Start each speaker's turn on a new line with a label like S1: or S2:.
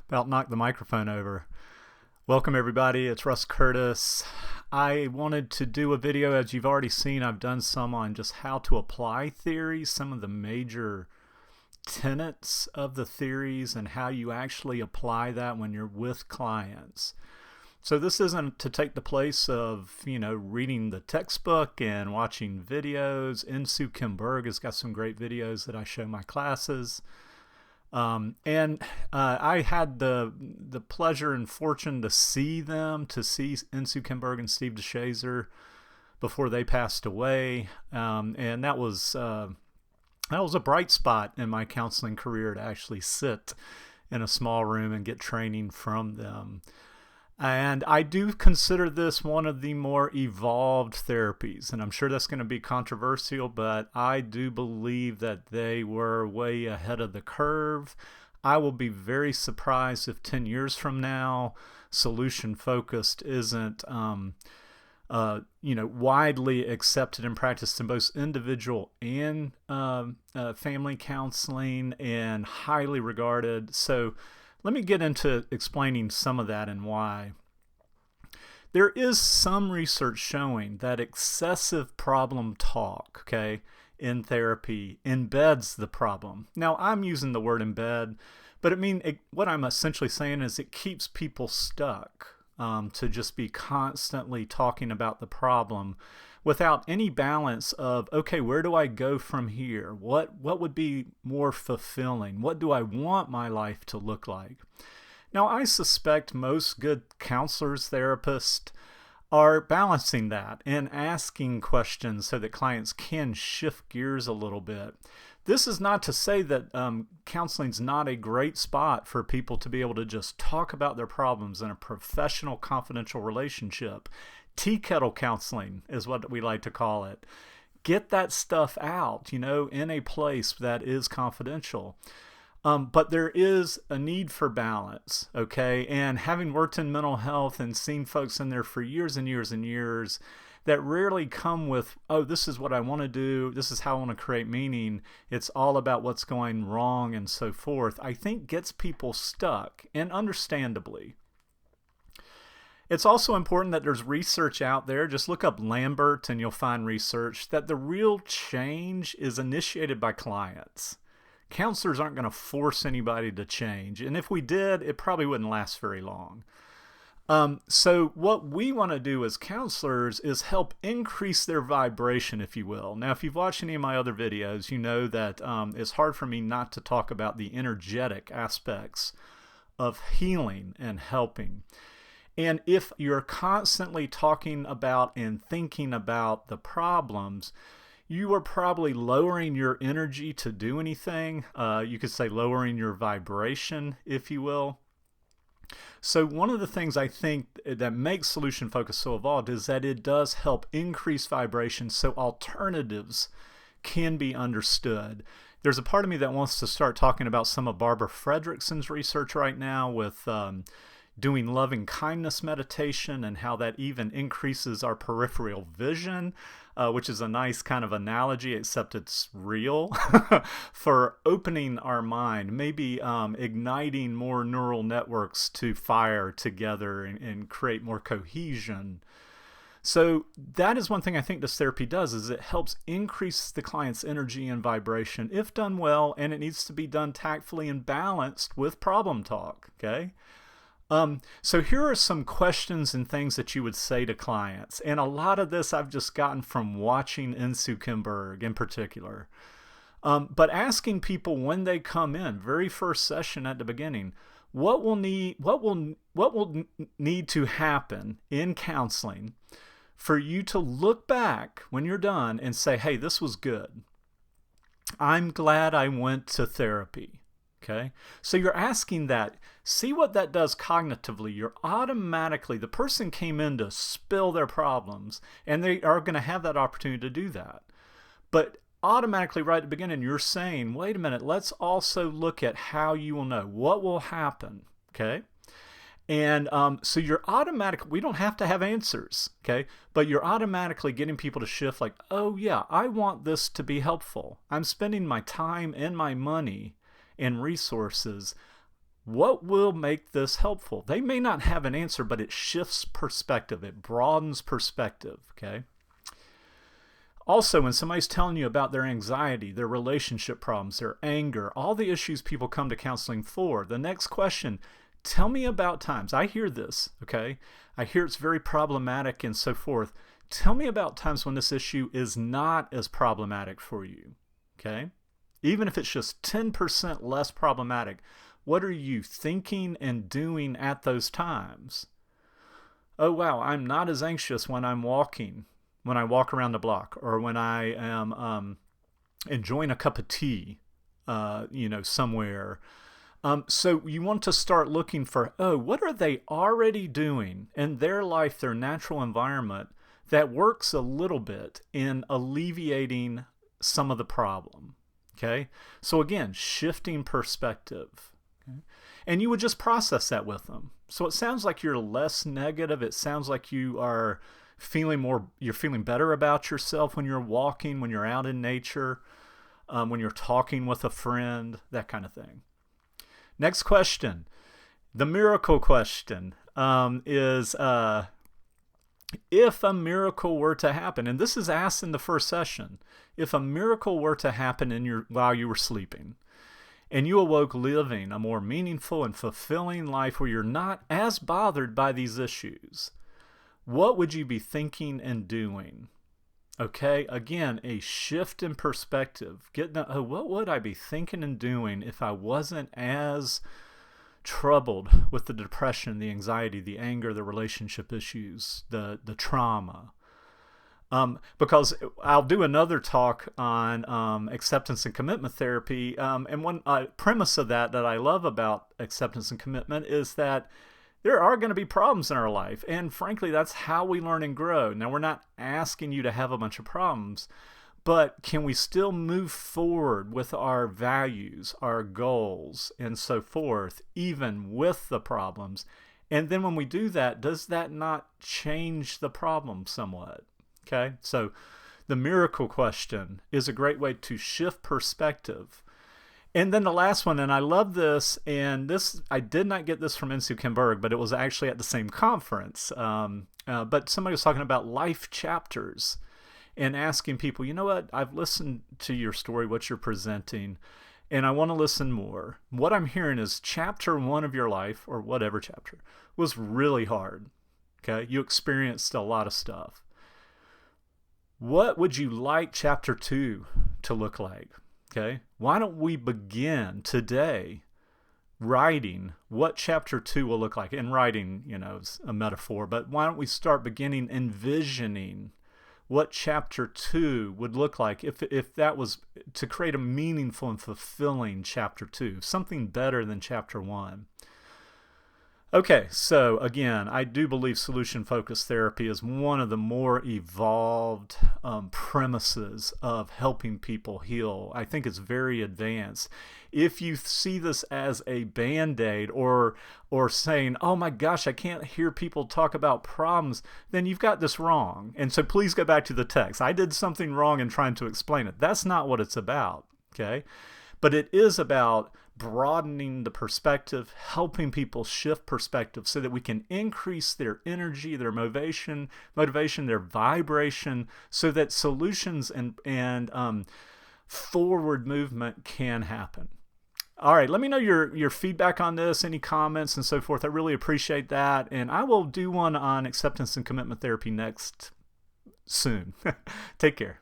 S1: About knocked the microphone over. Welcome everybody, it's Russ Curtis. I wanted to do a video, as you've already seen, I've done some on just how to apply theories, some of the major tenets of the theories and how you actually apply that when you're with clients. So this isn't to take the place of, reading the textbook and watching videos. Insoo Berg has got some great videos that I show my classes. I had the pleasure and fortune to see Insoo Berg and Shazer before they passed away, and that was a bright spot in my counseling career to actually sit in a small room and get training from them. And I do consider this one of the more evolved therapies, and I'm sure that's going to be controversial, but I do believe that they were way ahead of the curve. I will be very surprised if 10 years from now, solution-focused isn't widely accepted and practiced in both individual and family counseling and highly regarded. So let me get into explaining some of that and why. There is some research showing that excessive problem talk, in therapy embeds the problem. Now, I'm using the word embed, but what I'm essentially saying is it keeps people stuck to just be constantly talking about the problem without any balance of, okay, where do I go from here? What would be more fulfilling? What do I want my life to look like? Now, I suspect most good counselors, therapists, are balancing that and asking questions so that clients can shift gears a little bit. This is not to say that counseling's not a great spot for people to be able to just talk about their problems in a professional, confidential relationship. Tea kettle counseling is what we like to call it. Get that stuff out, in a place that is confidential. But there is a need for balance, And having worked in mental health and seen folks in there for years and years and years that rarely come with, oh, this is what I want to do, this is how I want to create meaning, it's all about what's going wrong and so forth, I think gets people stuck, and understandably. It's also important that there's research out there. Just look up Lambert and you'll find research that the real change is initiated by clients. Counselors aren't going to force anybody to change. And if we did, it probably wouldn't last very long. So what we want to do as counselors is help increase their vibration, if you will. Now, if you've watched any of my other videos, you know that it's hard for me not to talk about the energetic aspects of healing and helping. And if you're constantly talking about and thinking about the problems, you are probably lowering your energy to do anything. You could say lowering your vibration, if you will. So one of the things I think that makes solution focus so evolved is that it does help increase vibration so alternatives can be understood. There's a part of me that wants to start talking about some of Barbara Fredrickson's research right now with doing loving kindness meditation and how that even increases our peripheral vision, which is a nice kind of analogy, except it's real, for opening our mind, maybe igniting more neural networks to fire together and create more cohesion. So that is one thing I think this therapy does, is it helps increase the client's energy and vibration if done well, and it needs to be done tactfully and balanced with problem talk, So here are some questions and things that you would say to clients. And a lot of this I've just gotten from watching Insoo Berg in particular. But asking people when they come in, very first session at the beginning, what will need to happen in counseling for you to look back when you're done and say, hey, this was good. I'm glad I went to therapy. So you're asking that. See what that does cognitively. You're automatically, the person came in to spill their problems, and they are going to have that opportunity to do that. But automatically right at the beginning, you're saying, wait a minute, let's also look at how you will know. What will happen? And so you're automatically, we don't have to have answers, but you're automatically getting people to shift like, oh yeah, I want this to be helpful. I'm spending my time and my money and resources What will make this helpful? They may not have an answer, but it shifts perspective. It broadens perspective, okay? Also, when somebody's telling you about their anxiety, their relationship problems, their anger, all the issues people come to counseling for, the next question, tell me about times. I hear this, okay? I hear it's very problematic and so forth. Tell me about times when this issue is not as problematic for you, okay? Even if it's just 10% less problematic, what are you thinking and doing at those times? Oh, wow, I'm not as anxious when I'm walking, when I walk around the block, or when I am enjoying a cup of tea, somewhere. So you want to start looking for, what are they already doing in their life, their natural environment, that works a little bit in alleviating some of the problem, okay? So again, shifting perspective. Okay? And you would just process that with them. So it sounds like you're less negative. It sounds like you're feeling better about yourself when you're walking, when you're out in nature, when you're talking with a friend, that kind of thing. Next question. The miracle question is, if a miracle were to happen, and this is asked in the first session, if a miracle were to happen while you were sleeping, and you awoke living a more meaningful and fulfilling life where you're not as bothered by these issues, what would you be thinking and doing? Okay, again, a shift in perspective. What would I be thinking and doing if I wasn't as troubled with the depression, the anxiety, the anger, the relationship issues, the trauma? Because I'll do another talk on acceptance and commitment therapy. And one premise of that I love about acceptance and commitment is that there are going to be problems in our life. And frankly, that's how we learn and grow. Now, we're not asking you to have a bunch of problems, but can we still move forward with our values, our goals, and so forth, even with the problems? And then when we do that, does that not change the problem somewhat? Okay, so the miracle question is a great way to shift perspective. And then the last one, and I love this, and I did not get this from Insoo and Berg, but it was actually at the same conference. But somebody was talking about life chapters and asking people, you know what, I've listened to your story, what you're presenting, and I want to listen more. What I'm hearing is chapter 1 of your life, or whatever chapter, was really hard. Okay, you experienced a lot of stuff. What would you like chapter 2 to look like? Okay, why don't we begin today writing what chapter 2 will look like? And writing, is a metaphor, but why don't we start beginning envisioning what chapter 2 would look like if that was to create a meaningful and fulfilling chapter 2, something better than chapter 1. Okay, so again, I do believe solution-focused therapy is one of the more evolved premises of helping people heal. I think it's very advanced. If you see this as a Band-Aid or saying, oh my gosh, I can't hear people talk about problems, then you've got this wrong. And so please go back to the text. I did something wrong in trying to explain it. That's not what it's about, okay? But it is about broadening the perspective, helping people shift perspective so that we can increase their energy, their motivation, their vibration, so that solutions and forward movement can happen. All right, let me know your feedback on this, any comments and so forth. I really appreciate that. And I will do one on acceptance and commitment therapy next soon. Take care.